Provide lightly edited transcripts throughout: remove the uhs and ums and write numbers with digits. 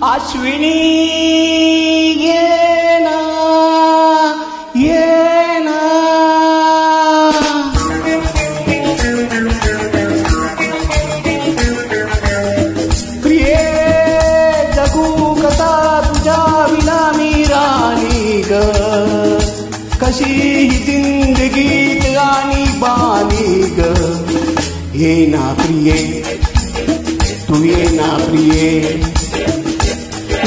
अश्विनी ये ना प्रिये जगू कसा तुझ्या विना मी राणी ग कशी ही जिंदगीत गाणी बाणी ग ये ना प्रिये तू ये ना प्रिये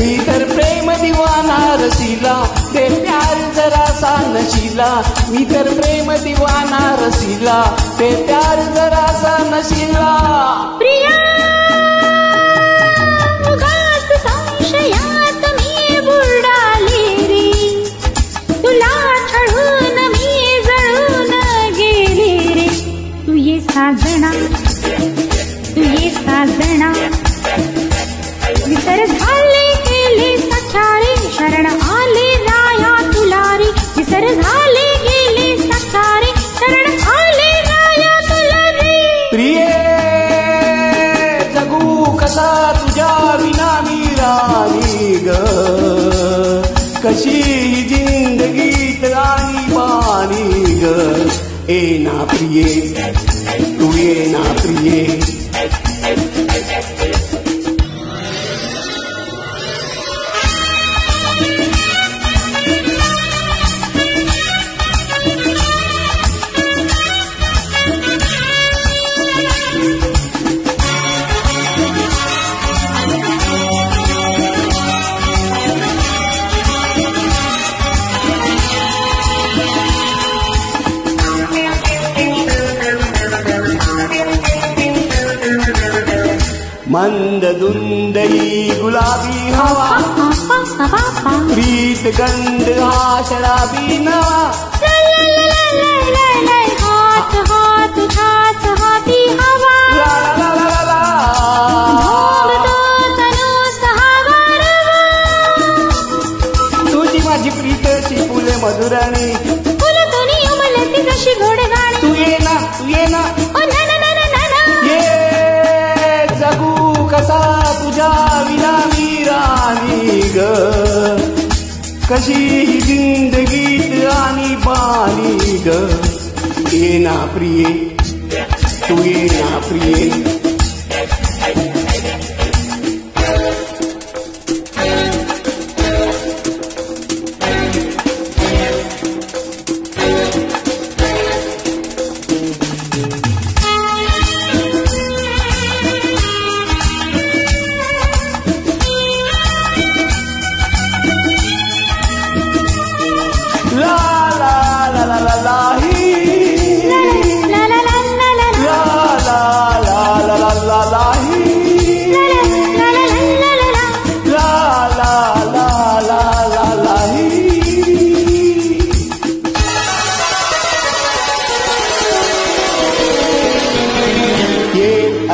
मी तर प्रेम दिवाना रसिला ते प्यार जरा सा नशिला मी तर प्रेम दिवाना रसिला ते प्यार जरा सा नशिला प्रिया उगाच संशयात मी बुडाली रे तुला छळून मी जळून गेली रे तू ये साजना विसर झाले गेले सचारे शरण आले राया तुलारी विसर झाले गेले सचारे शरण आले राया तुलारी प्रिये जगू कसा तुझ्या विना मी राणी ग कशी जिंदगीत राणी बाणी ग ए ना प्रिये तू ये ना प्रिये मंद दुंदई गुलाबी हवा प्रीत गंध हा शराबी नवा हात हात हात हाती हवा तुझी माझी प्रीतशी फुले मधुराणी फुल दोन्ही उमलती जशी घोड गाणी तू ये ना जगू कसा तुझ्या विना मी राणी ग कशी जिंदगीत आणि बाणी ग ये ना प्रिये तू ये ना प्रिये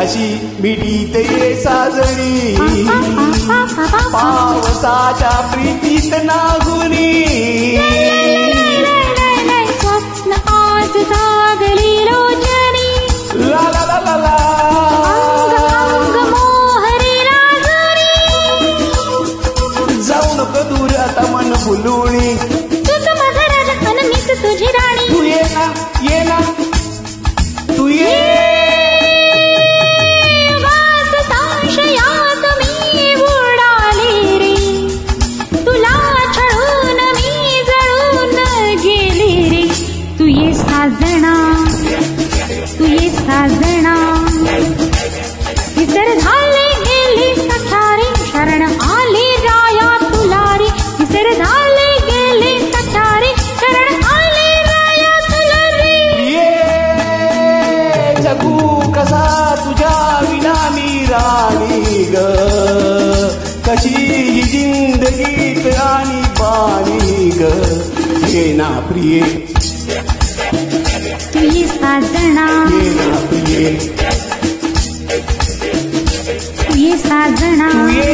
अशी मिडीत ये साजणी पावसाच्या प्रीतीत नागुनी स्वप्न आज जागली लोचनी ला ला ला ला ला अंग मोहरी राजनी जाऊ नको दूर आता मन फुलुणी तुझ माझा राजा अन मीच तुझी राणी तू ये ना तू ये साजना विसर झाले गेले सचारे शरण आले राया तुलारी विसर झाले गेले सचारे शरण आले राया तुलारी ये जगू कसा तुझ्या विना मी राणी ग कशी जिंदगीत आणि बाणी ग ये ना प्रिये तू ये साजना ये ना प्रिये तू ये साजना तू ये